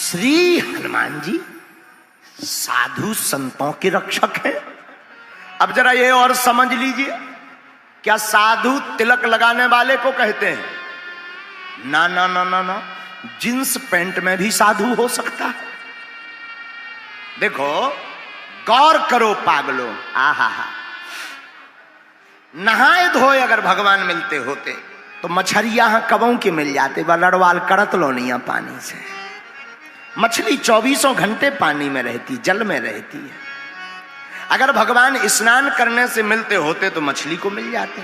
श्री हनुमान जी साधु संतों के रक्षक हैं। अब जरा ये और समझ लीजिए, क्या साधु तिलक लगाने वाले को कहते हैं? ना ना ना ना ना, जींस पैंट में भी साधु हो सकता है। देखो, गौर करो पागलो, आहा हा, नहाए धोए अगर भगवान मिलते होते तो मछरिया कबों के मिल जाते, लड़वाल करत लो नहीं पानी से। मछली 24 घंटे पानी में रहती, जल में रहती है। अगर भगवान स्नान करने से मिलते होते तो मछली को मिल जाते।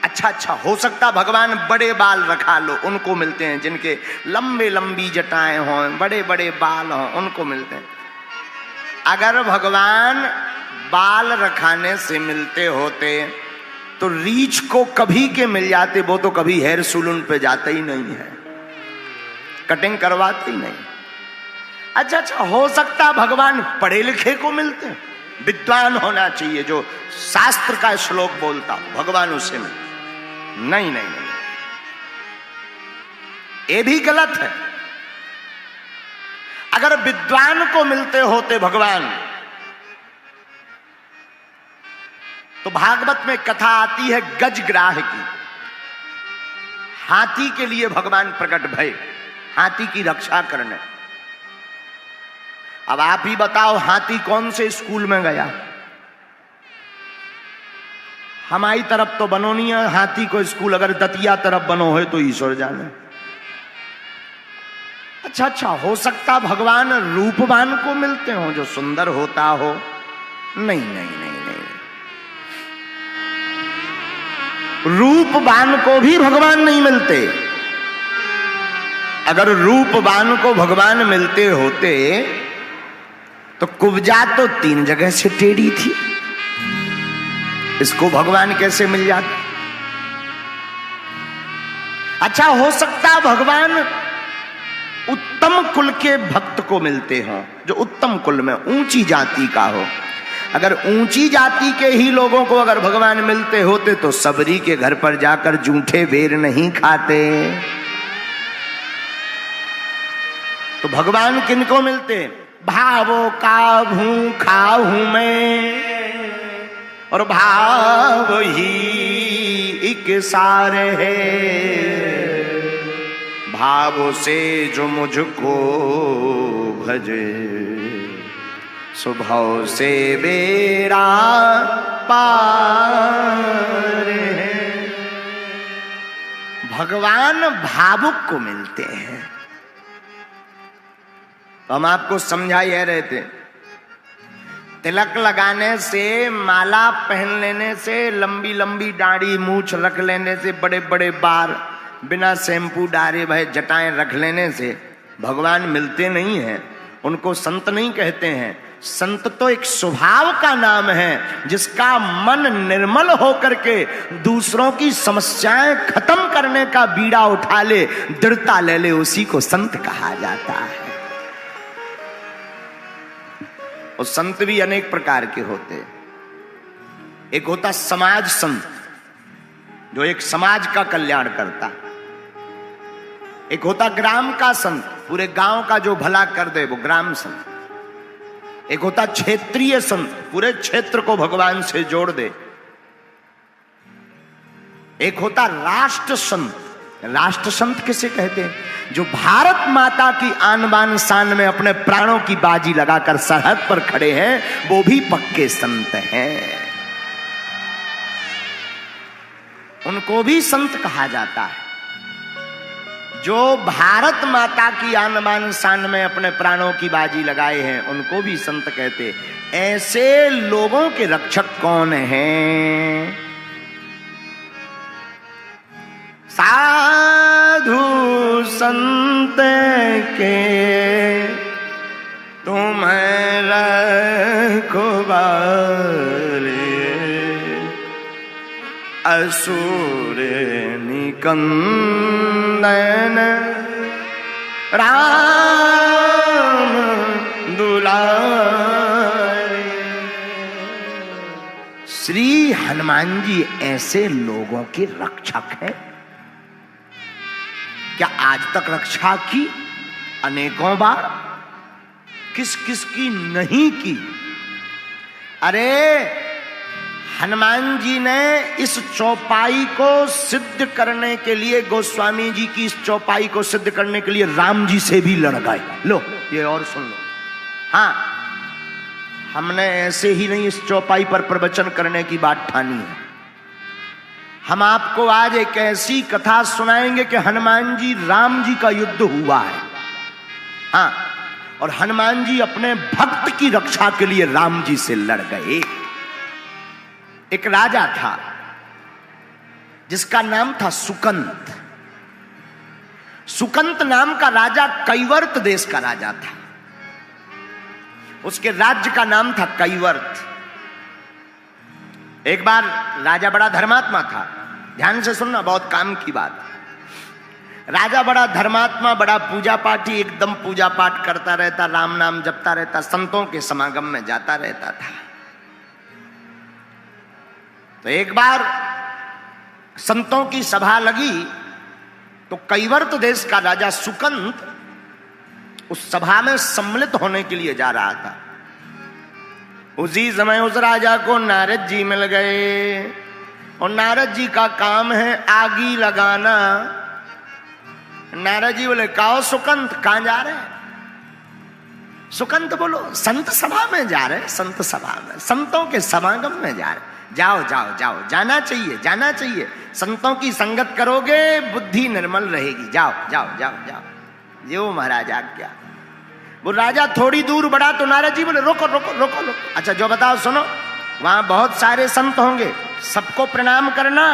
अच्छा, हो सकता भगवान बड़े बाल रखा लो, उनको मिलते हैं। जिनके लंबे लंबी जटाएं हों, बड़े बड़े बाल हों, उनको मिलते हैं। अगर भगवान बाल रखाने से मिलते होते तो रीछ को कभी के मिल जाते। वो तो कभी हेयर सैलून पे जाते ही नहीं है, कटिंग करवाते ही नहीं। अच्छा, हो सकता भगवान पढ़े लिखे को मिलते हैं। विद्वान होना चाहिए, जो शास्त्र का श्लोक बोलता हो, भगवान उसे में नहीं, ये भी गलत है। अगर विद्वान को मिलते होते भगवान, तो भागवत में कथा आती है गजग्राह की। हाथी के लिए भगवान प्रकट भय, हाथी की रक्षा करने। अब आप ही बताओ, हाथी कौन से स्कूल में गया? हमारी तरफ तो बनो नहीं है हाथी को स्कूल, अगर दतिया तरफ बनो है तो ईश्वर जाने। अच्छा, हो सकता भगवान रूपवान को मिलते हो, जो सुंदर होता हो। नहीं, रूपवान को भी भगवान नहीं मिलते। अगर रूपवान को भगवान मिलते होते तो कुब्जा तो 3 जगह से टेढ़ी थी, इसको भगवान कैसे मिल जाते? अच्छा, हो सकता भगवान उत्तम कुल के भक्त को मिलते हों, जो उत्तम कुल में ऊंची जाति का हो। अगर ऊंची जाति के ही लोगों को अगर भगवान मिलते होते तो सबरी के घर पर जाकर जूठे बेर नहीं खाते। तो भगवान किनको मिलते? भावों का भूखा हूं मैं और भाव ही एक सार है। भाव से जो मुझको भजे, स्वभाव से बेड़ा पार है। भगवान भावुक को मिलते हैं। तो हम आपको समझा ही रहे थे, तिलक लगाने से, माला पहन लेने से, लंबी लंबी दाढ़ी मूछ रख लेने से, बड़े बड़े बाल, बिना शैम्पू डारे भय जटाएं रख लेने से भगवान मिलते नहीं हैं। उनको संत नहीं कहते हैं। संत तो एक स्वभाव का नाम है, जिसका मन निर्मल होकर के दूसरों की समस्याएं खत्म करने का बीड़ा उठा ले, दृढ़ता ले ले, उसी को संत कहा जाता है। और संत भी अनेक प्रकार के होते हैं। एक होता समाज संत, जो एक समाज का कल्याण करता। एक होता ग्राम का संत, पूरे गांव का जो भला कर दे, वो ग्राम संत। एक होता क्षेत्रीय संत, पूरे क्षेत्र को भगवान से जोड़ दे। एक होता राष्ट्र संत। राष्ट्र संत किसे कहते हैं? जो भारत माता की आन बान शान में अपने प्राणों की बाजी लगाकर सरहद पर खड़े हैं, वो भी पक्के संत हैं। उनको भी संत कहा जाता है। जो भारत माता की आन बान शान में अपने प्राणों की बाजी लगाए हैं, उनको भी संत कहते। ऐसे लोगों के रक्षक कौन हैं? साधु संत के तुम्हें रखवारे, असुर निकंदन राम दुलारे। श्री हनुमान जी ऐसे लोगों के रक्षक हैं। क्या आज तक रक्षा की? अनेकों बार, किस किस की नहीं की। अरे हनुमान जी ने इस चौपाई को सिद्ध करने के लिए, गोस्वामी जी की इस चौपाई को सिद्ध करने के लिए राम जी से भी लड़ गए। लो ये और सुन लो। हाँ, हमने ऐसे ही नहीं इस चौपाई पर प्रवचन करने की बात ठानी है। हम आपको आज एक ऐसी कथा सुनाएंगे कि हनुमान जी राम जी का युद्ध हुआ है। हाँ, और हनुमान जी अपने भक्त की रक्षा के लिए राम जी से लड़ गए। एक राजा था जिसका नाम था सुकंत। सुकंत नाम का राजा कैवर्त देश का राजा था। उसके राज्य का नाम था कैवर्त। एक बार राजा बड़ा धर्मात्मा था। ध्यान से सुनना, बहुत काम की बात। राजा बड़ा धर्मात्मा, बड़ा पूजा पाठी, एकदम पूजा पाठ करता रहता, राम नाम जपता रहता, संतों के समागम में जाता रहता था। तो एक बार संतों की सभा लगी तो कैवर्त देश का राजा सुकंत उस सभा में सम्मिलित होने के लिए जा रहा था। उसी समय उस राजा को नारद जी मिल गए और नारद जी का काम है आगी लगाना। नारद जी बोले, काओ सुकंत, कहां जा रहे हैं? सुकंत बोलो, संत सभा में जा रहे, संत सभा में, संतों के समागम में जा रहे। जाओ जाओ जाओ, जाना चाहिए, जाना चाहिए। संतों की संगत करोगे बुद्धि निर्मल रहेगी। जाओ जाओ जाओ जाओ। जो महाराज आज्ञा। वो राजा थोड़ी दूर बढ़ा तो नारद जी बोले, रोको रोको रोको रोको। अच्छा जो बताओ, सुनो, वहां बहुत सारे संत होंगे, सबको प्रणाम करना।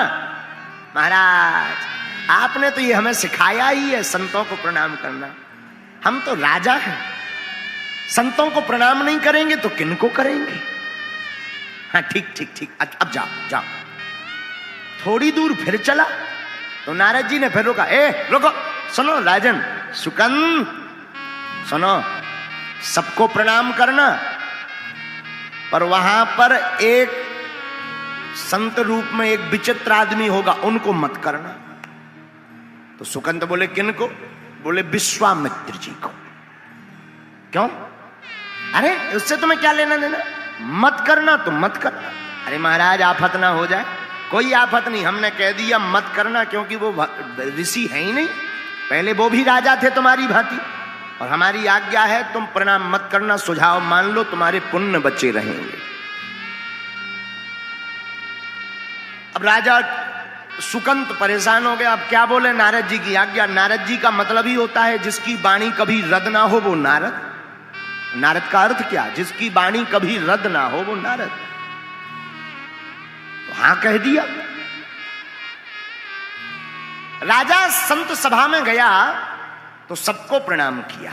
महाराज आपने तो ये हमें सिखाया ही है, संतों को प्रणाम करना। हम तो राजा हैं, संतों को प्रणाम नहीं करेंगे तो किनको करेंगे? हाँ ठीक ठीक ठीक, अब जाओ जाओ। थोड़ी दूर फिर चला तो नारद जी ने फिर रोका। रुको, सुनो राजन सुकंत, सुनो, सबको प्रणाम करना, पर वहां पर एक संत रूप में एक विचित्र आदमी होगा, उनको मत करना। तो सुकंत बोले, किनको? बोले विश्वामित्र जी को। क्यों? अरे उससे तुम्हें क्या लेना देना? मत करना तो मत करना। अरे महाराज आफत ना हो जाए। कोई आफत नहीं, हमने कह दिया मत करना, क्योंकि वो ऋषि है ही नहीं। पहले वो भी राजा थे तुम्हारी भांति, और हमारी आज्ञा है तुम प्रणाम मत करना। सुझाव मान लो, तुम्हारे पुण्य बचे रहेंगे। अब राजा सुकंत परेशान हो गया। अब क्या बोले? नारद जी की आज्ञा। नारद जी का मतलब ही होता है जिसकी वाणी कभी रद्द ना हो वो नारद। नारद का अर्थ क्या? जिसकी वाणी कभी रद्द ना हो वो नारद। तो हां कह दिया। राजा संत सभा में गया तो सबको प्रणाम किया,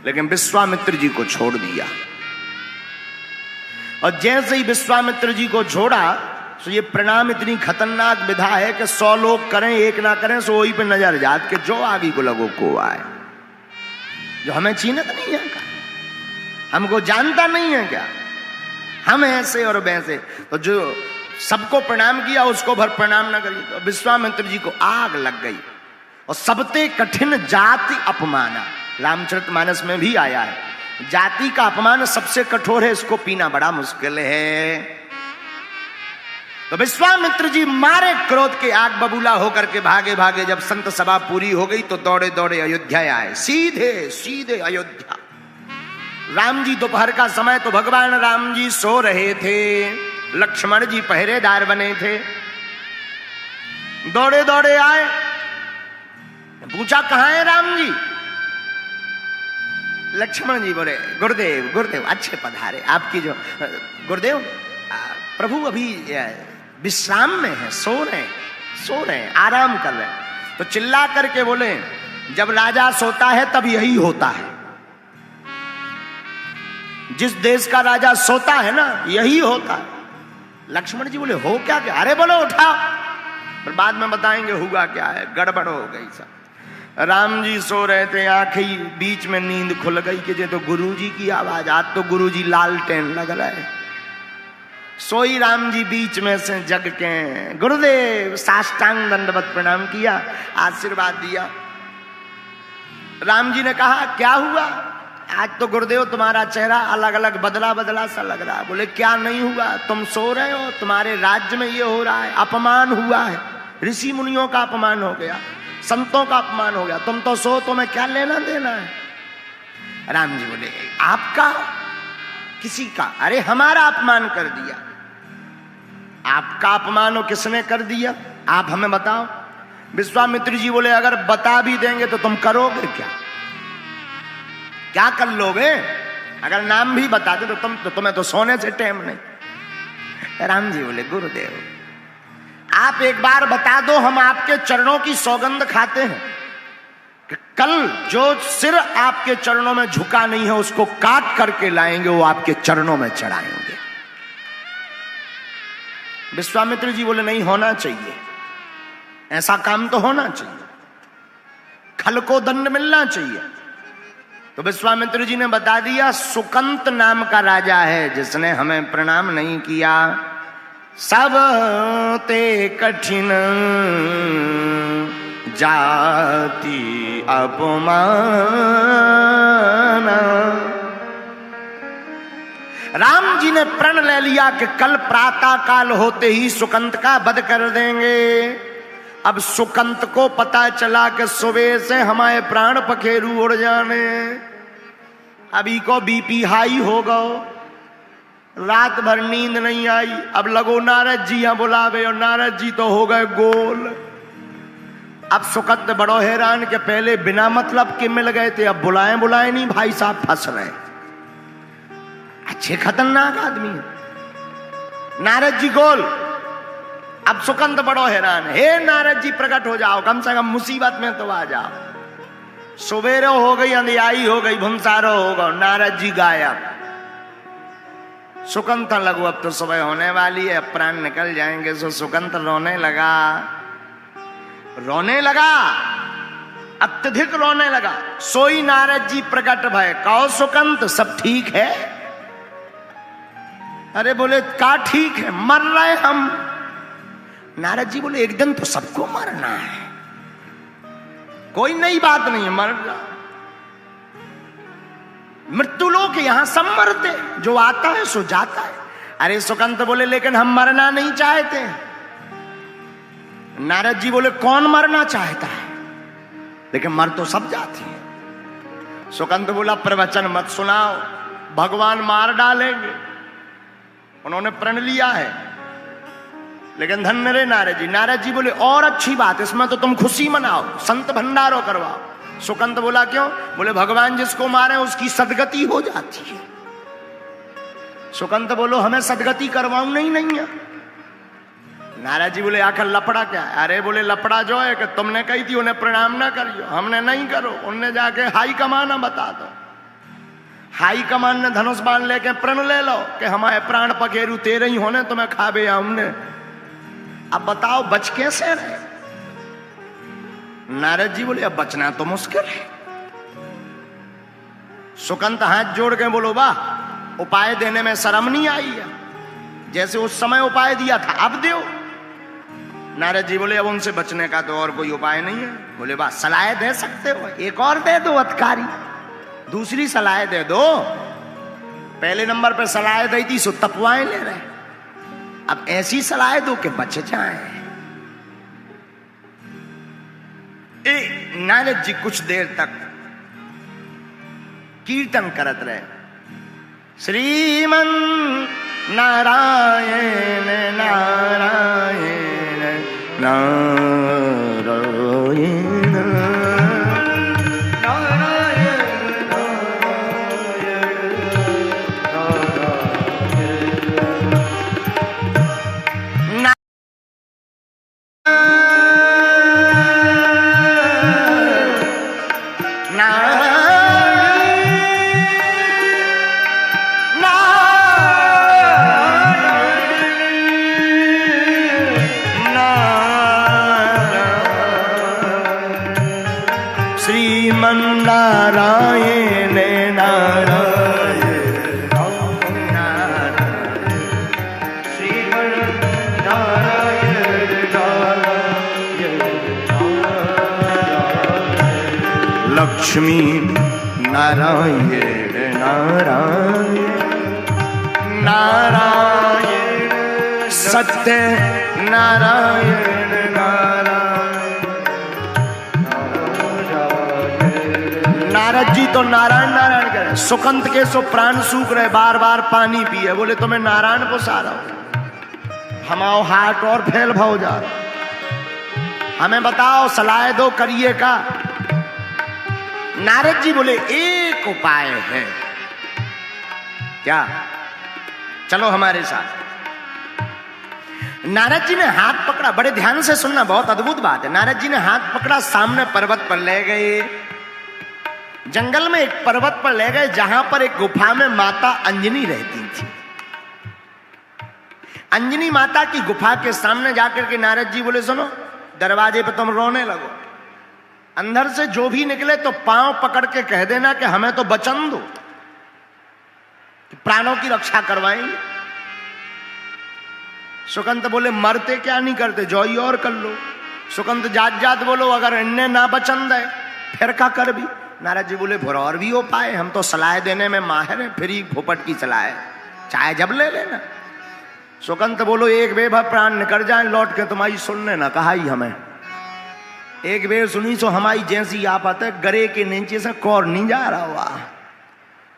लेकिन विश्वामित्र जी को छोड़ दिया। और जैसे ही विश्वामित्र जी को छोड़ा तो ये प्रणाम इतनी खतरनाक विधा है कि 100 लोग करें, एक ना करें, सो वही पे नजर जात के जो आगे को लगो को आए। जो हमें चीनत नहीं है क्या? हमको जानता नहीं है क्या? हम ऐसे और वैसे। तो जो सबको प्रणाम किया उसको भर प्रणाम ना करिए। तो विश्वामित्र जी को आग लग गई। और सबते कठिन जाति अपमाना, रामचरितमानस में भी आया है, जाति का अपमान सबसे कठोर है, इसको पीना बड़ा मुश्किल है। तो विश्वामित्र जी मारे क्रोध के आग बबूला होकर के भागे भागे। जब संत सभा पूरी हो गई तो दौड़े दौड़े अयोध्या आए, सीधे सीधे अयोध्या। राम जी दोपहर का समय, तो भगवान राम जी सो रहे थे, लक्ष्मण जी पहरेदार बने थे। दौड़े दौड़े आए, पूछा कहां है राम जी? लक्ष्मण जी बोले, गुरुदेव गुरुदेव अच्छे पधारे। आपकी जो गुरुदेव प्रभु अभी विश्राम में है, सो रहे हैं, आराम कर रहे हैं। तो चिल्ला करके बोले, जब राजा सोता है तब यही होता है। जिस देश का राजा सोता है ना, यही होता है। लक्ष्मण जी बोले, हो क्या क्या? अरे बोलो उठाओ, फिर बाद में बताएंगे हुआ क्या है। गड़बड़ हो गई सब। राम जी सो रहे थे, आंखें बीच में नींद खुल गई कि ये तो गुरुजी की आवाज। आज तो गुरुजी लालटेन लग रहा है। सोई राम जी बीच में से जग के, गुरुदेव साष्टांग दंडवत प्रणाम किया, आशीर्वाद दिया। राम जी ने कहा क्या हुआ, आज तो गुरुदेव तुम्हारा चेहरा अलग अलग बदला बदला सा लग रहा है। बोले क्या नहीं हुआ, तुम सो रहे हो, तुम्हारे राज्य में ये हो रहा है, अपमान हुआ है, ऋषि मुनियों का अपमान हो गया, संतों का अपमान हो गया, तुम तो सो, तुम्हें क्या लेना देना है। राम जी बोले आपका किसी का, अरे हमारा अपमान कर दिया। आपका अपमान हो किसने कर दिया, आप हमें बताओ। विश्वामित्र जी बोले अगर बता भी देंगे तो तुम करोगे क्या, क्या कर लोगे, अगर नाम भी बता दे तो तुम्हें तो सोने से टाइम नहीं। राम जी बोले गुरुदेव आप एक बार बता दो, हम आपके चरणों की सौगंध खाते हैं कि कल जो सिर आपके चरणों में झुका नहीं है उसको काट करके लाएंगे, वो आपके चरणों में चढ़ाएंगे। विश्वामित्र जी बोले नहीं होना चाहिए, ऐसा काम तो होना चाहिए, खल को दंड मिलना चाहिए। तो विश्वामित्र जी ने बता दिया सुकंत नाम का राजा है जिसने हमें प्रणाम नहीं किया, सब ते कठिन जाति अपमान। राम जी ने प्रण ले लिया कि कल प्रातः काल होते ही सुकंत का वध कर देंगे। अब सुकंत को पता चला कि सुबह से हमारे प्राण पखेरु उड़ जाने, अभी को बीपी हाई हो गो, रात भर नींद नहीं आई। अब लगो नारद जी यहाँ बुलावे और नारद जी तो हो गए गोल। अब सुकंत बड़ो हैरान के पहले बिना मतलब के मिल गए थे, अब बुलाए बुलाए नहीं भाई साहब फंस रहे, अच्छे खतरनाक आदमी। नारद जी गोल। अब सुकंत बड़ो हैरान, हे नारद जी प्रकट हो जाओ, कम से कम मुसीबत में तो आ जाओ। सुबेरे हो गई, अंधियाई हो गई, भुंसारो हो गए, नारद जी गायब। सुकंत लगो अब तो सुबह होने वाली है, प्राण निकल जाएंगे। सो सुकंत रोने लगा, रोने लगा, अत्यधिक रोने लगा। सोई नारद जी प्रकट भय, कहो सुकंत सब ठीक है। अरे बोले का ठीक है, मर रहे हम। नारद जी बोले एक दिन तो सबको मरना है, कोई नई बात नहीं है, मर जा। मृत्यु लोक यहां सब मरते, जो आता है सो जाता है। अरे सुकंत बोले लेकिन हम मरना नहीं चाहते। नारद जी बोले कौन मरना चाहता है, लेकिन मर तो सब जाते हैं। सुकंत बोला प्रवचन मत सुनाओ, भगवान मार डालेंगे। उन्होंने प्रण लिया है, लेकिन धन्य रे नारद जी। नारद जी बोले और अच्छी बात, इसमें तो तुम खुशी मनाओ, संत भंडारो करवाओ। सुकंत बोला क्यों, बोले भगवान जिसको मारे उसकी सदगति हो जाती है। सुकंत बोलो हमें सदगति करवाऊं नहीं है। नारद जी बोले आखिर लपड़ा क्या है। अरे बोले लपड़ा जो है कि तुमने कही थी उन्हें प्रणाम ना करियो, हमने नहीं करो, उनने जाके हाई कमान बता दो। हाई कमान ने धनुष बाण लेके प्रण ले लो कि हमारे प्राण पखेरु तेरे ही होने, तुम्हें खाबे हमने। अब बताओ बच कैसे रहे। नारद जी बोले अब बचना तो मुश्किल है। सुकंत हाथ जोड़ के बोलो वाह, उपाय देने में शर्म नहीं आई है, जैसे उस समय उपाय दिया था अब दो। नारद जी बोले अब उनसे बचने का तो और कोई उपाय नहीं है। बोले वाह सलाह दे सकते हो, एक और दे दो अधिकारी, दूसरी सलाह दे दो। पहले नंबर पे सलाह दी थी सो तपवाएं ले रहे, अब ऐसी सलाह दो कि बच जाए। नारद जी कुछ देर तक कीर्तन करत रहे, श्रीमन नारायण नारायण नारायण नारायण नारायण श्रीमन नारायण नारायण लक्ष्मी नारायण नारायण नारायण सत्य नारायण नारायण। नारद जी तो नारायण नारायण कह रहे, सुकंत के सो प्राण सूख रहे, बार बार पानी पिए, बोले तुम्हें नारायण को सारा हमाओ हाट और फैल भाव जा रहा, हमें बताओ सलाह दो करिए का। नारद जी बोले एक उपाय है। क्या? चलो हमारे साथ। नारद जी ने हाथ पकड़ा, बड़े ध्यान से सुनना, बहुत अद्भुत बात है। नारद जी ने हाथ पकड़ा, सामने पर्वत पर ले गए, जंगल में एक पर्वत पर ले गए जहां पर एक गुफा में माता अंजनी रहती थी। अंजनी माता की गुफा के सामने जाकर के नारद जी बोले सुनो, दरवाजे पे तुम रोने लगो, अंदर से जो भी निकले तो पांव पकड़ के कह देना कि हमें तो वचन दो, प्राणों की रक्षा करवाएंगे। सुकंत बोले मरते क्या नहीं करते, जो ही और कर लो। सुकंत जात जात बोलो, अगर इन्हें ना वचन दे फिर का कर भी। नारद जी बोले फिर और भी उपाय, हम तो सलाह देने में माहिर हैं, फिर ही भोपट की सलाह है, चाहे जब ले लेना। सुकंत बोलो एक बेभा प्राण निकल जाए लौट के तुम्हारी सुनने ना कहा ही हमें, एक बेर सुनी सो हमारी जैसी आफत है, गरे के नीचे से कौर नहीं जा रहा हुआ,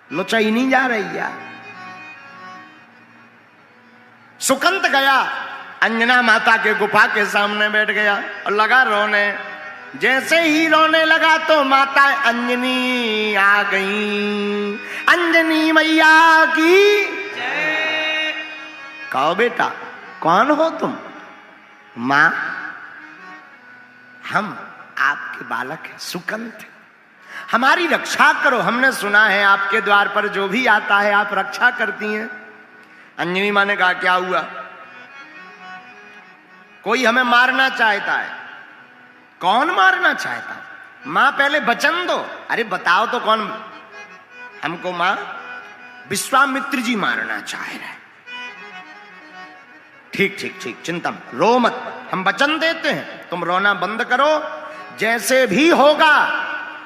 लुचाई नहीं जा रही है। सुकंत गया अंजना माता के गुफा के सामने बैठ गया और लगा रोने। जैसे ही रोने लगा तो माता अंजनी आ गई। अंजनी मैया की जय। कहो बेटा कौन हो तुम? मां हम आपके बालक हैं सुकंत, हमारी रक्षा करो, हमने सुना है आपके द्वार पर जो भी आता है आप रक्षा करती हैं। अंजनी मां ने कहा क्या हुआ? कोई हमें मारना चाहता है। कौन मारना चाहता? मां पहले वचन दो। अरे बताओ तो कौन? हमको मां विश्वामित्र जी मारना चाह रहे हैं। ठीक ठीक ठीक, चिंता मत, रो मत, हम वचन देते हैं, तुम रोना बंद करो, जैसे भी होगा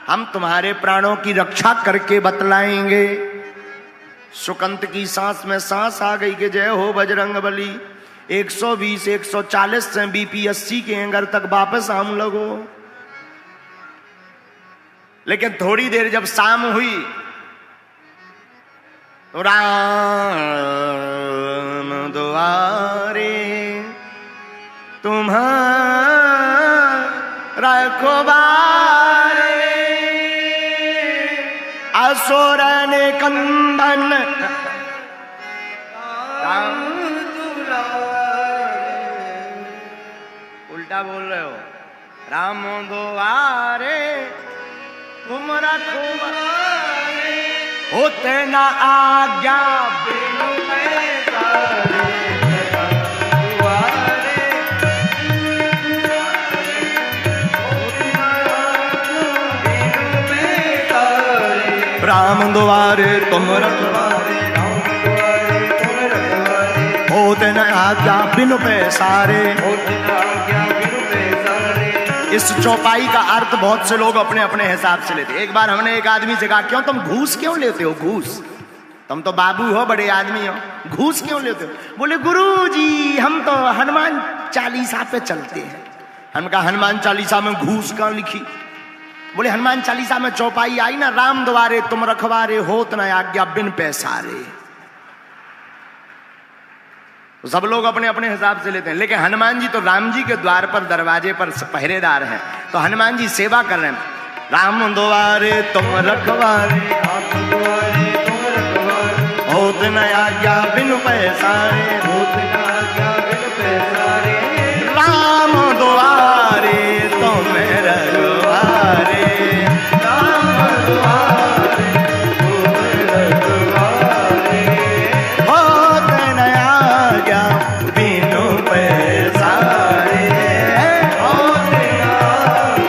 हम तुम्हारे प्राणों की रक्षा करके बतलाएंगे। सुकंत की सांस में सांस आ गई कि जय हो बजरंगबली। 120 140 से बीपी 80 के एंगर तक वापस हम लगो। लेकिन थोड़ी देर जब शाम हुई तो राम द्वारे तुम्हारा रखवारे असुर ने कंदन। उल्टा बोल रहे हो। राम द्वारे तुम रखवारे होते ना आज्ञा बिनु पैसारे। राम द्वारे तुम रखवारे, होते न आज्ञा बिनु पैसारे। इस चौपाई का अर्थ बहुत से लोग अपने अपने हिसाब से लेते। एक बार हमने एक आदमी से कहा क्यों तुम घूस क्यों लेते हो? घूस, तुम तो बाबू हो, बड़े आदमी हो, घूस क्यों लेते हो? बोले गुरुजी हम तो हनुमान चालीसा पे चलते हैं। हम कहा हनुमान चालीसा में घूस कहाँ लिखी? बोले हनुमान चालीसा में चौपाई आई ना, राम द्वारे तुम रखवारे होत न आज्ञा बिन पैसारे। तो सब लोग अपने अपने हिसाब से लेते हैं, लेकिन हनुमान जी तो राम जी के द्वार पर दरवाजे पर पहरेदार हैं, तो हनुमान जी सेवा कर रहे हैं। राम द्वारे तुम रखवारे होत न आज्ञा बिनु पैसारे, होत न आज्ञा बिनु पैसारे। राम द्वारे तुम रखवारे, राम द्वारे तुम रखवारे होत न आज्ञा बिनु पैसारे, होत न आज्ञा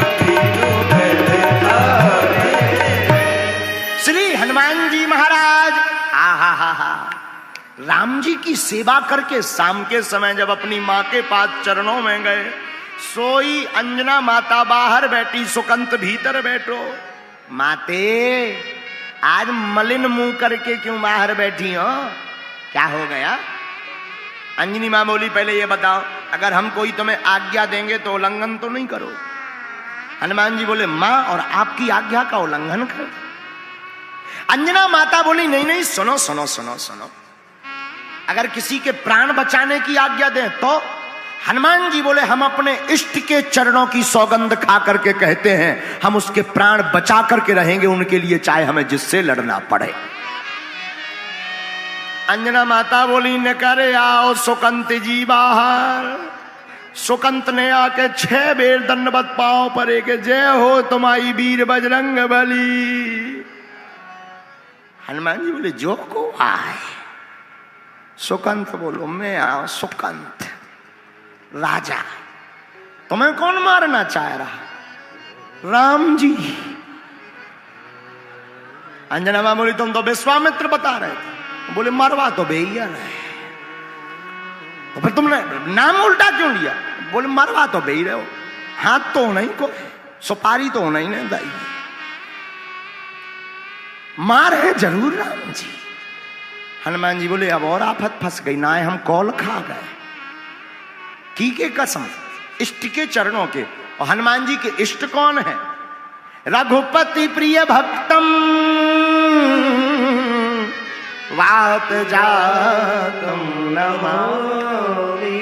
बिनु पैसारे। श्री हनुमान जी महाराज राम जी की सेवा करके शाम के समय जब अपनी मां के पास चरणों में गए, सोई अंजना माता बाहर बैठी, सुकंत भीतर बैठो। माते आज मलिन मुंह करके क्यों बाहर बैठी हो, क्या हो गया? अंजनी मां बोली पहले ये बताओ, अगर हम कोई तुम्हें आज्ञा देंगे तो उल्लंघन तो नहीं करो? हनुमान जी बोले मां और आपकी आज्ञा का उल्लंघन कर? अंजना माता बोली नहीं नहीं, सुनो सुनो सुनो सुनो, अगर किसी के प्राण बचाने की आज्ञा दें तो? हनुमान जी बोले हम अपने इष्ट के चरणों की सौगंध खा करके कहते हैं हम उसके प्राण बचा करके रहेंगे उनके लिए, चाहे हमें जिससे लड़ना पड़े। अंजना माता बोली न करे आओ सुकंत जी बाहर। सुकंत ने आके 6 बेर दंडवत पांव परे के जय हो तुम्हारी वीर बजरंग बली। हनुमान जी बोले जो को आए। सुकंत बोलो मैं आओ सुकंत राजा, तुम्हें कौन मारना चाह रहा? राम जी। अंजना मां बोली तुम तो विश्वामित्र बता रहे थे। बोले मरवा तो भैया है, तो फिर तुमने नाम उल्टा क्यों लिया? बोले मरवा तो भई रहे हो, हाथ तो होना ही को, सुपारी तो होना ही नहीं दाई, मार है जरूर राम जी। हनुमान जी बोले अब और आफत फंस गई ना, हम कौल खा गए की के कसम इष्ट के चरणों के। और हनुमान जी के इष्ट कौन है? रघुपति प्रिय भक्तम वात जातम नमामि।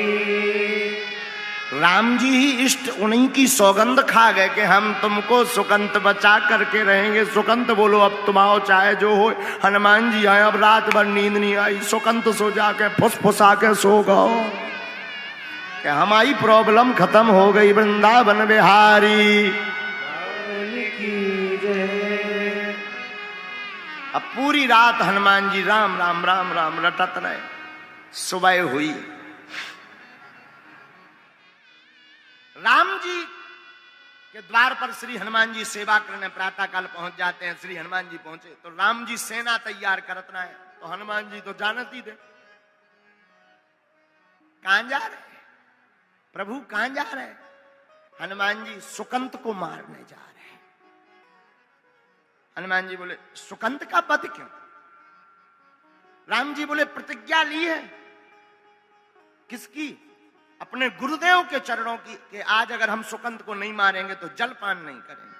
राम जी ही इष्ट, उन्हीं की सौगंध खा गए कि हम तुमको सुकंत बचा करके रहेंगे। सुकंत बोलो अब तुम आओ चाहे जो हो। हनुमान जी आए, अब रात भर नींद नहीं आई। सुकंत सो जाके फुसफुसा के सो गओ कि हमारी प्रॉब्लम खत्म हो गई। वृंदावन बिहारी अब पूरी रात हनुमान जी राम राम राम राम रटत रहे। सुबह हुई, राम जी के द्वार पर श्री हनुमान जी सेवा करने प्रातः काल पहुंच जाते हैं। श्री हनुमान जी पहुंचे तो राम जी सेना तैयार करत रहे हैं। तो हनुमान जी तो जानत ही थे कहां जा रहे प्रभु, कहां जा रहे? हनुमान जी सुकंत को मारने जा रहे हैं। हनुमान जी बोले सुकंत का वध क्यों? राम जी बोले प्रतिज्ञा ली है। किसकी? अपने गुरुदेव के चरणों की कि आज अगर हम सुकंत को नहीं मारेंगे तो जलपान नहीं करेंगे।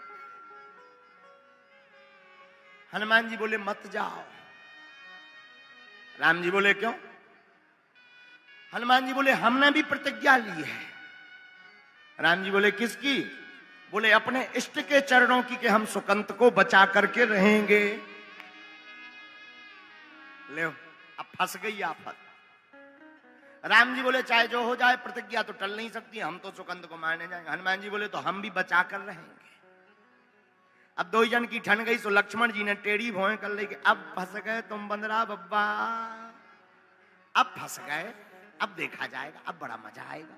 हनुमान जी बोले मत जाओ। राम जी बोले क्यों? हनुमान जी बोले हमने भी प्रतिज्ञा ली है। राम जी बोले किसकी? बोले अपने इष्ट के चरणों की कि हम सुकंत को बचा करके रहेंगे। ले अब फंस गई आफत। राम जी बोले चाहे जो हो जाए प्रतिज्ञा तो टल नहीं सकती, हम तो सुकंत को मारने जाएंगे। हनुमान जी बोले तो हम भी बचा कर रहेंगे। अब 2 जन की ठन गई। तो लक्ष्मण जी ने टेढ़ी भौं कर ली कि अब फंस गए तुम बंदरा बब्बा, अब फंस गए, अब देखा जाएगा, अब बड़ा मजा आएगा।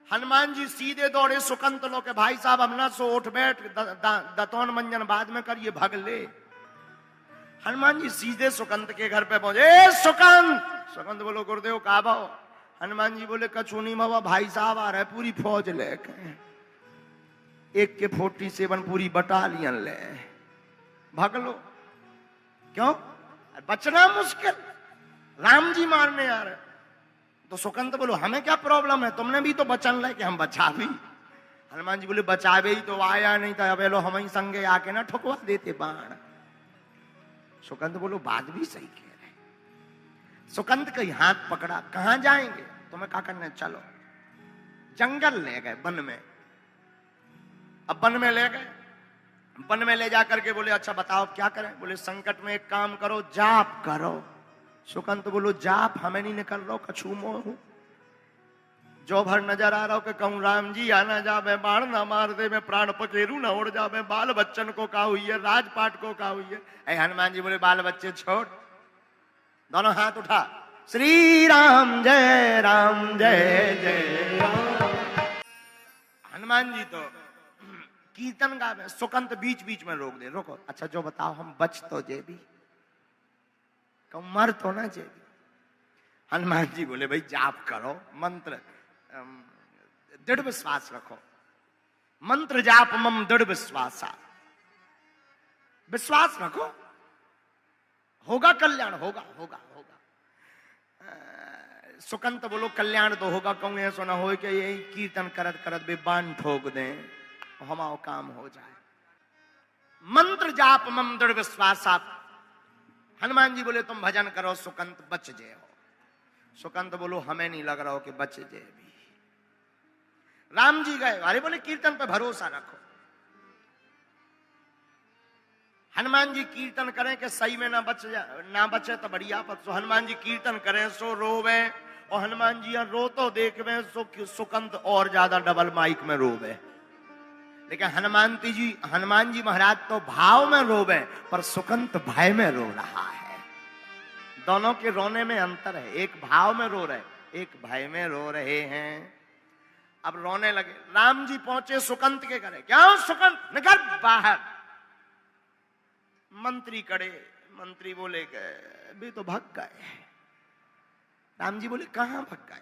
हनुमान जी सीधे दौड़े सुकंत लो के भाई साहब हम ना सो, उठ बैठ, दतौन मंजन बाद में करिए, भग ले। हनुमान जी सीधे सुकंत के घर पे पहुंचे। सुकंत, सुकंत बोलो गुरुदेव का भाव? हनुमान जी बोले कछु नहीं बाबा, भाई साहब आ रहे पूरी फौज लेके, एक के 47 पूरी बटालियन ले, भाग लो। क्यों? बचना मुश्किल, राम जी मारने आ रहे। तो सुकंत बोलो हमें क्या प्रॉब्लम है, तुमने भी तो वचन ले कि हम बचा भी। हनुमान जी बोले बचावे ही तो आया नहीं था, अब लो हम ही संगे आके ना ठुकवा देते बाण। सुकंत बोलो बात भी सही कह रहे। सुकंत का हाथ पकड़ा, कहां जाएंगे? तुम्हें क्या करना है? चलो। जंगल ले गए, वन में। अब वन में ले गए, वन में ले जाकर के बोले अच्छा बताओ क्या करें? बोले संकट में एक काम करो, जाप करो। सुकंत बोलो जाप हमें नहीं निकल रहा, कछू मोह जो भर नजर आ रहा हो कि कहूं राम जी आना जावे, बाण ना मार दे, मैं प्राण पकेरू ना उड़ जावे, बाल बच्चन को का हुई है, राजपाट को का हुई है। ऐ हनुमान जी बोले बाल बच्चे छोड़, दोनों हाथ उठा, श्री राम जय जय राम। हनुमान जी तो कीर्तन गावे। सुकंत बीच बीच में रोक दे, रोको अच्छा जो बताओ हम बच तो जे भी, कहूं मर तो ना जे भी। हनुमान जी बोले भाई जाप करो, मंत्र दृढ़ विश्वास रखो। मंत्र जाप मम दृढ़ विश्वासा, विश्वास रखो, होगा कल्याण, होगा होगा होगा। सुकंत बोलो कल्याण तो होगा, कहूँ ऐसा ना हो कि यही कीर्तन करत करत भी बाण ठोक दें, हमारा काम हो जाए। मंत्र जाप मम दृढ़ विश्वासा। हनुमान जी बोले तुम भजन करो सुकंत बच जाए हो। सुकंत बोलो हमें नहीं लग रहा हो कि बच जाए भी। राम जी गए, अरे बोले कीर्तन पे भरोसा रखो। हनुमान जी कीर्तन करें कि सही में ना बचे तो बढ़िया, पर सो हनुमान जी कीर्तन करें सो रोवे, और हनुमान जी रो तो देखवे सो सुकंत और ज्यादा डबल माइक में रोवे। लेकिन हनुमान जी महाराज तो भाव में रोवे, पर सुकंत भय में रो रहा है। दोनों के रोने में अंतर है, एक भाव में रो रहे, एक भय में रो रहे हैं। अब रोने लगे। राम जी पहुंचे सुकंत के घरे, क्या सुकंत निकल बाहर। मंत्री कड़े, मंत्री बोले गए भी तो भाग गए। राम जी बोले कहां भाग गए?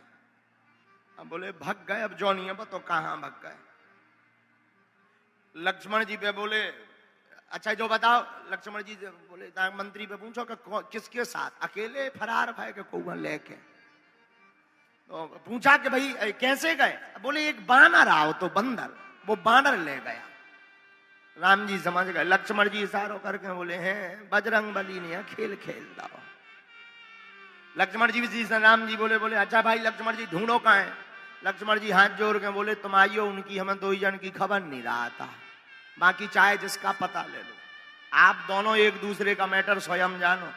अब बोले भाग गए, अब जो नहीं है तो कहां भाग गए। लक्ष्मण जी पे बोले अच्छा जो बताओ। लक्ष्मण जी बोले मंत्री पे पूछो कि किसके साथ, अकेले फरार भाई के कौआ लेके। तो पूछा कि भाई कैसे गए? बोले एक बानर आओ तो बंदर, वो बानर ले गया। राम जी समझ गए। लक्ष्मण जी इशारों करके बोले हैं बजरंग बली ने खेल खेल दाओ। लक्ष्मण जी भी राम जी बोले अच्छा भाई लक्ष्मण जी ढूंढो कहाँ है? लक्ष्मण जी हाथ जोड़ के बोले तुम आइयो, उनकी हमें दो ही जन की खबर नहीं रहा था, बाकी चाहे जिसका पता ले लो, आप दोनों एक दूसरे का मैटर स्वयं जानो।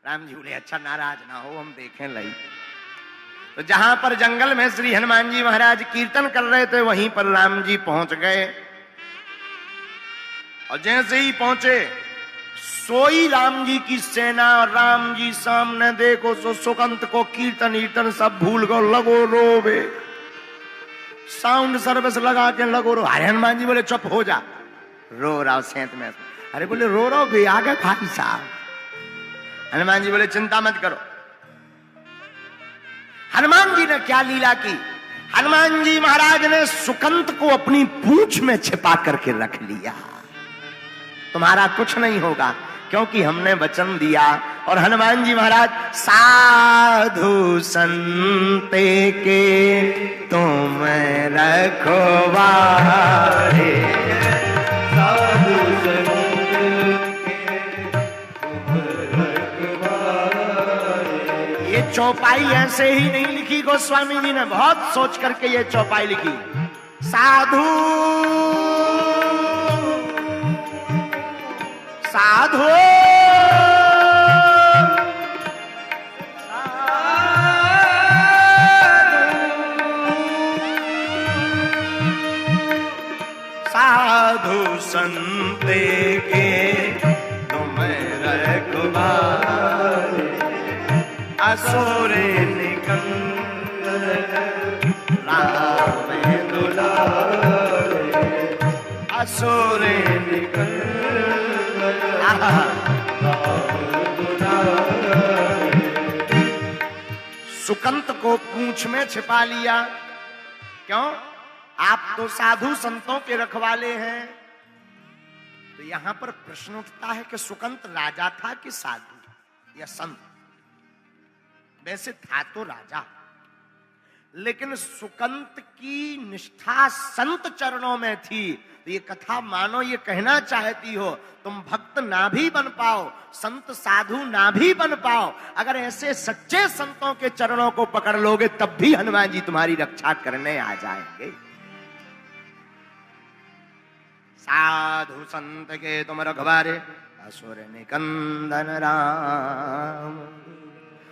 राम जी बोले अच्छा नाराज ना हो, हम देखें लई। तो जहां पर जंगल में श्री हनुमान जी महाराज कीर्तन कर रहे थे, वहीं पर राम जी पहुंच गए। और जैसे ही पहुंचे, सोई राम जी की सेना, और राम जी सामने देखो सो सुकंत को कीर्तन कीर्तन सब भूल गो, लगो रोवे, साउंड सर्विस लगा के लगो रो। अरे हनुमान जी बोले चुप हो जा, रो रहा सेंत में। अरे बोले रो रहा भी आगे भाई साहब। हनुमान जी बोले चिंता मत करो। हनुमान जी ने क्या लीला की? हनुमान जी महाराज ने सुकंत को अपनी पूंछ में छिपा करके रख लिया। तुम्हारा कुछ नहीं होगा, क्योंकि हमने वचन दिया। और हनुमान जी महाराज साधु संते के तुम रखवारे, साधु संते के तुम रखवारे। ये चौपाई ऐसे ही नहीं लिखी, गोस्वामी जी ने बहुत सोच करके ये चौपाई लिखी। साधु साधु साधु संते के तुम रखवारे, असुरे निकंदन राम दुलारे, असुरे निकंदन। सुकंत को पूंछ में छिपा लिया। क्यों? आप तो साधु संतों के रखवाले हैं। तो यहां पर प्रश्न उठता है कि सुकंत राजा था कि साधु या संत? वैसे था तो राजा, लेकिन सुकंत की निष्ठा संत चरणों में थी। तो ये कथा मानो ये कहना चाहती हो तुम भक्त ना भी बन पाओ, संत साधु ना भी बन पाओ, अगर ऐसे सच्चे संतों के चरणों को पकड़ लोगे तब भी हनुमान जी तुम्हारी रक्षा करने आ जाएंगे। साधु संत के तुम रखवारे, असुर निकंदन राम।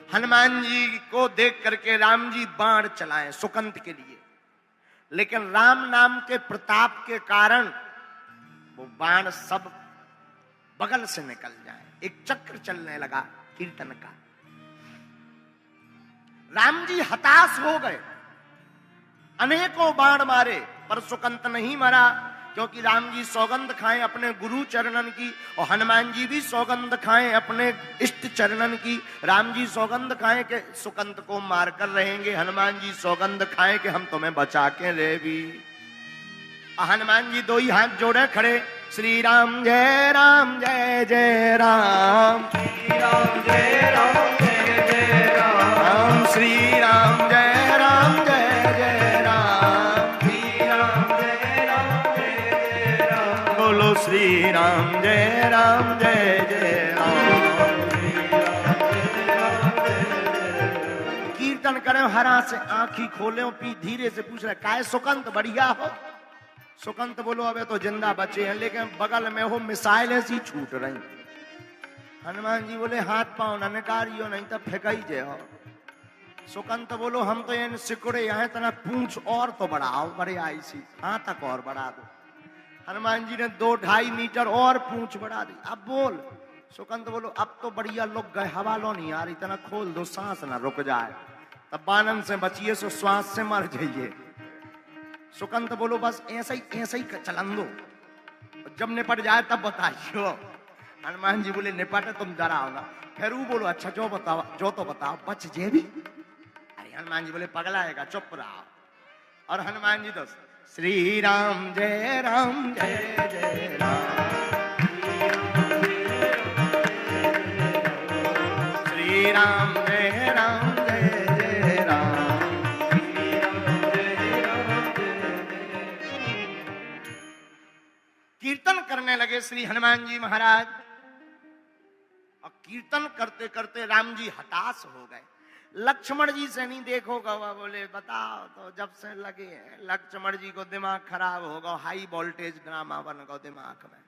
हनुमान जी को देख करके राम जी बाण चलाए सुकंत के लिए, लेकिन राम नाम के प्रताप के कारण वो बाण सब बगल से निकल जाए। एक चक्र चलने लगा कीर्तन का। राम जी हताश हो गए, अनेकों बाण मारे पर सुकंत नहीं मरा। क्योंकि राम जी सौगंध खाएं अपने गुरु चरणन की और हनुमान जी भी सौगंध खाएं अपने इष्ट चरणन की। राम जी सौगंध खाएं कि सुकंत को मार कर रहेंगे, हनुमान जी सौगंध खाएं कि हम तुम्हें बचा के ले भी। हनुमान जी दो ही हाथ जोड़े खड़े, श्री राम जय राम जय जय राम, श्री राम जय राम जय जय राम, श्री राम जय राम जय जय राम, श्री राम जय राम जय जय राम, बोलो श्री राम जय राम जय जय राम। कीर्तन करें हरा से आंखी खोले, पी धीरे से पूछ रहे काय सुकंत बढ़िया हो। सुकंत बोलो अबे तो जिंदा बचे हैं, लेकिन बगल में हो मिसाइल ऐसी छूट रही। हनुमान जी बोले हाथ पांव न निकारियो नहीं तो फेंकाई जे हो। सुकंत बोलो हम तो ये सिकुड़े यहाँ तना पूंछ और तो बढ़ाओ, बड़े आई सी हाथ तक और बढ़ा दो। हनुमान जी ने 2-2.5 मीटर और पूंछ बढ़ा दी। अब बोल। सुकंत बोलो अब तो बढ़िया लोग गए, हवा लो नहीं आ रही, तना खोल दो सांस ना रुक जाए, तब बानन से बचिए सो श्वास से मर जाइए। सुकंत बोलो बस ऐसा ही चलन दो, जब निपट जाए तब बताइयो। हनुमान जी बोले निपटे तुम डराओ ना। फिर वो बोलो अच्छा जो बताओ, जो तो बताओ बच जे भी। अरे हनुमान जी बोले पगलाएगा चुप रहो। और हनुमान जी तो श्री राम जय राम जय जय राम, श्री राम जय राम जय जय राम। कीर्तन करने लगे श्री हनुमान जी महाराज, और कीर्तन करते करते राम जी हताश हो गए। लक्ष्मण जी से नहीं देखोगा, वह बोले बताओ तो जब से लगे हैं। लक्ष्मण जी को दिमाग खराब होगा, हाई वोल्टेज ड्रामा बन गो दिमाग में।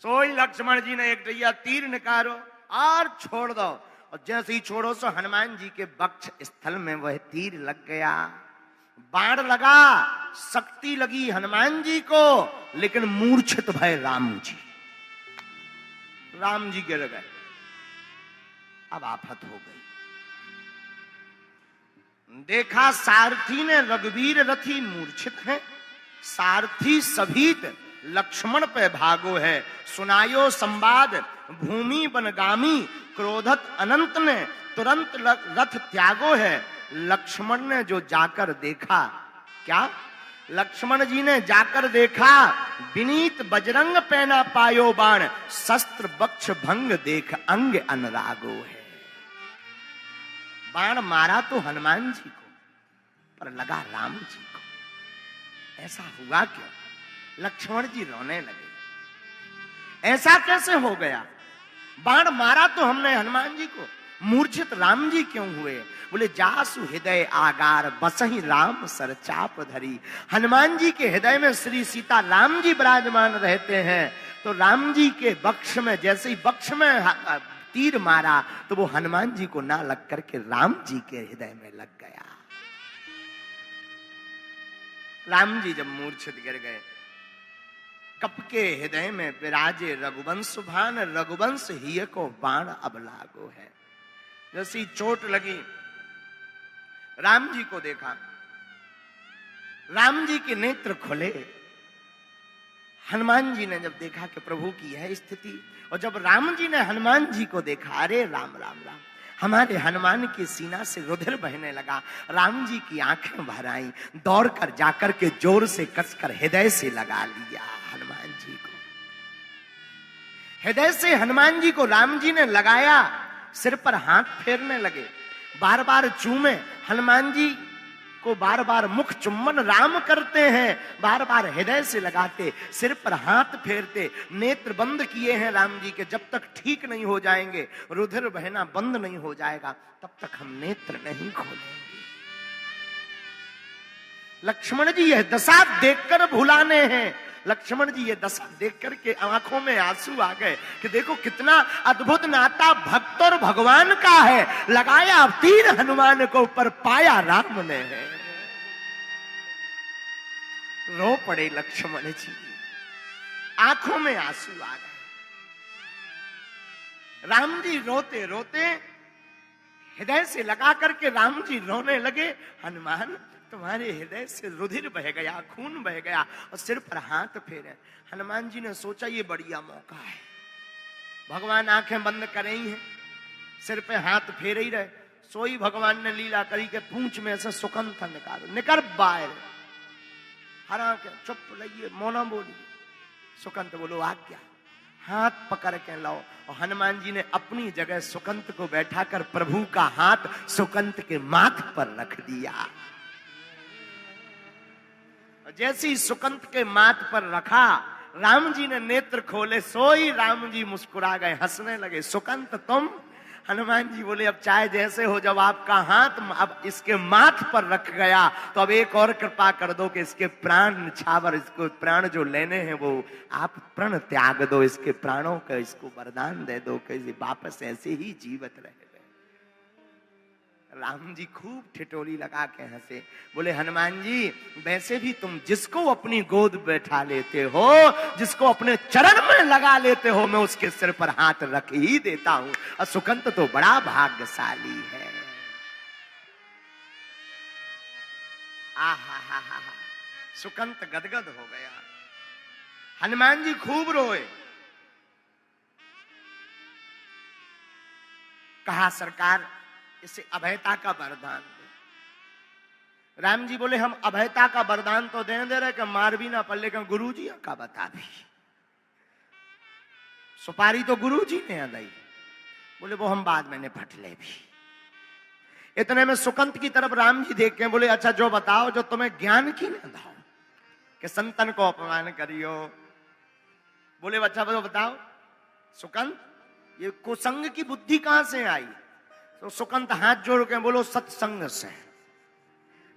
सोई लक्ष्मण जी ने एक दैया तीर निकालो और छोड़ दो, और जैसे ही छोड़ो सो हनुमान जी के वक्ष स्थल में वह तीर लग गया। बाण लगा, शक्ति लगी हनुमान जी को, लेकिन मूर्छित भय राम जी। राम जी गिर गए। अब आफत हो गई। देखा सारथी ने रघुवीर रथी मूर्छित है, सारथी सभीत लक्ष्मण पे भागो है। सुनायो संवाद भूमि बनगामी, क्रोधत अनंत ने तुरंत रथ त्यागो है। लक्ष्मण ने जो जाकर देखा, क्या लक्ष्मण जी ने जाकर देखा, विनीत बजरंग पहना पायो बाण, शस्त्र बक्ष भंग देख अंग अनुरागो है। बाण मारा तो हनुमान जी को, पर लगा राम जी को। ऐसा हुआ क्यों? लक्ष्मण जी रोने लगे। ऐसा कैसे हो गया? बाण मारा तो हमने हनुमान जी को, मूर्छित राम जी क्यों हुए? बोले जासु हृदय आगार बसहि राम सर चाप धरी। हनुमान जी के हृदय में श्री सीता राम जी विराजमान रहते हैं, तो राम जी के वक्ष में जैसे ही वक्ष में तीर मारा तो वो हनुमान जी को ना लग करके राम जी के हृदय में लग गया। राम जी जब मूर्छित गिर गए, कप के हृदय में विराजे रघुवंश भान, रघुवंश ही को बाण अब लागो है। जैसी चोट लगी, राम जी को देखा, राम जी के नेत्र खुले। हनुमान जी ने जब देखा कि प्रभु की यह स्थिति, और जब राम जी ने हनुमान जी को देखा, अरे राम राम राम, हमारे हनुमान की सीना से रुधिर बहने लगा। राम जी की आंखें भर आई, दौड़कर जाकर के जोर से कसकर हृदय से लगा लिया हनुमान जी को। हृदय से हनुमान जी को राम जी ने लगाया, सिर पर हाथ फेरने लगे, बार बार चूमे। हनुमान जी को बार बार मुख चुम्बन राम करते हैं, बार बार हृदय से लगाते, सिर पर हाथ फेरते, नेत्र बंद किए हैं राम जी के। जब तक ठीक नहीं हो जाएंगे, रुधिर बहना बंद नहीं हो जाएगा, तब तक हम नेत्र नहीं खोलेंगे। लक्ष्मण जी यह दशा देखकर भुलाने हैं। लक्ष्मण जी ये दशा देख करके आंखों में आंसू आ गए कि देखो कितना अद्भुत नाता भक्त और भगवान का है। लगाया तीर हनुमान को, ऊपर पाया राम ने है। रो पड़े लक्ष्मण जी, आंखों में आंसू आ गए। राम जी रोते रोते हृदय से लगा करके राम जी रोने लगे। हनुमान तुम्हारे हृदय से रुधिर बह गया, खून बह गया और सिर पर हाथ फेरे। हनुमान जी ने सोचा ये बढ़िया मौका है। भगवान आंखें बंद करे ही हैं, सिर पे हाथ फेरे ही रहे। सोई भगवान ने लीला करी के पूंछ में से सुकंठ निकालो, निकर बाहर हरा के चुप रहिए, मौना बोलिए। सुकंठ बोलो आज्ञा। हाथ पकड़ के लाओ और हनुमान जी ने अपनी जगह सुकंठ को बैठाकर प्रभु का हाथ सुकंठ के माथ पर रख दिया। जैसे ही सुकंठ के माथ पर रखा, राम जी ने नेत्र खोले, सोई राम जी मुस्कुरा गए, हंसने लगे। सुकंठ तुम? हनुमान जी बोले अब चाहे जैसे हो, जब आपका हाथ अब इसके माथ पर रख गया तो अब एक और कृपा कर दो कि इसके प्राण निछावर, इसको प्राण जो लेने हैं वो आप प्रण त्याग दो, इसके प्राणों का इसको वरदान दे दो कि वापस ऐसे ही जीवित रहे। राम जी खूब ठिठोली लगा के हंसे, बोले हनुमान जी वैसे भी तुम जिसको अपनी गोद बैठा लेते हो, जिसको अपने चरण में लगा लेते हो, मैं उसके सिर पर हाथ रख ही देता हूं। और सुकंठ तो बड़ा भाग्यशाली है। आहा हा हा, सुकंठ गदगद हो गया। हनुमान जी खूब रोए। कहा सरकार इसे अभयता का वरदान दे। राम जी बोले हम अभयता का वरदान तो देने दे रहे कि मार भी ना पड़े, लेकिन गुरु जी का बता भी। सुपारी तो गुरु जी ने दी। बोले वो हम बाद में निपट ले भी। इतने में सुकंठ की तरफ राम जी देख के बोले अच्छा जो बताओ जो तुम्हें ज्ञान की न दाओ कि संतन को अपमान करियो। बोले अच्छा बताओ सुकंठ ये कुसंग की बुद्धि कहां से आई? तो सुकंठ हाथ जोड़ के बोलो सत्संग से।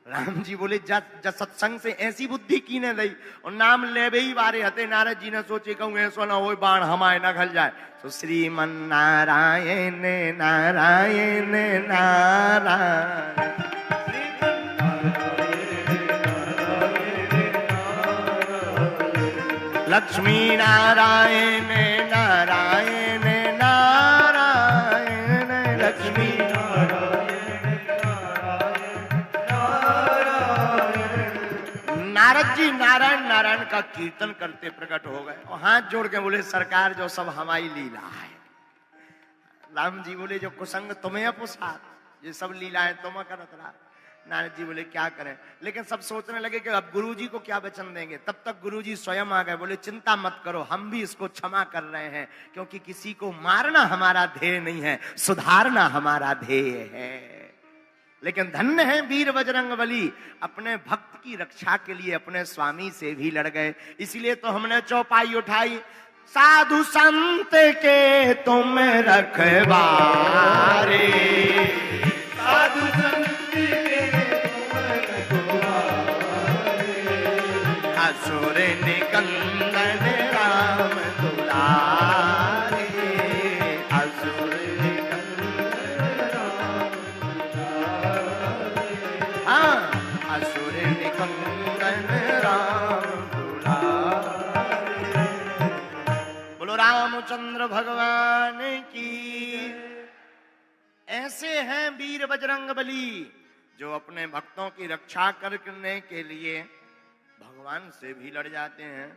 राम जी बोले जब सत्संग से ऐसी बुद्धि की ने दी और नाम ले ही बारे हते। नारद जी ने सोचे कहूं ऐसो ना हो बाण हमारे न घल जाए। तो श्रीमन नारायण नारायण नारायण, लक्ष्मी नारायण नारायण नारायण, लक्ष्मी नारद जी नारायण नारायण का कीर्तन करते प्रकट हो गए और हाथ जोड़ के बोले सरकार जो सब हमारी लीला है। राम जी बोले जो कुसंग तुम्हें अपुसात, ये सब लीलाएं तुम करत रहा। नारद जी बोले क्या करें, लेकिन सब सोचने लगे कि अब गुरुजी को क्या वचन देंगे। तब तक गुरुजी स्वयं आ गए, बोले चिंता मत करो हम भी इसको क्षमा कर रहे हैं, क्योंकि किसी को मारना हमारा ध्येय नहीं है, सुधारना हमारा ध्येय है। लेकिन धन्य है वीर बजरंगबली, अपने भक्त की रक्षा के लिए अपने स्वामी से भी लड़ गए। इसलिए तो हमने चौपाई उठाई, साधु संत के तुम रखवारे, साधु संत असुर निकंदन राम दुलारे, असुर निकंदन राम दुलारे, हाँ असुर निकंदन राम दुलारे। बोलो रामचंद्र भगवान की। ऐसे हैं वीर बजरंगबली जो अपने भक्तों की रक्षा करने के लिए भगवान से भी लड़ जाते हैं।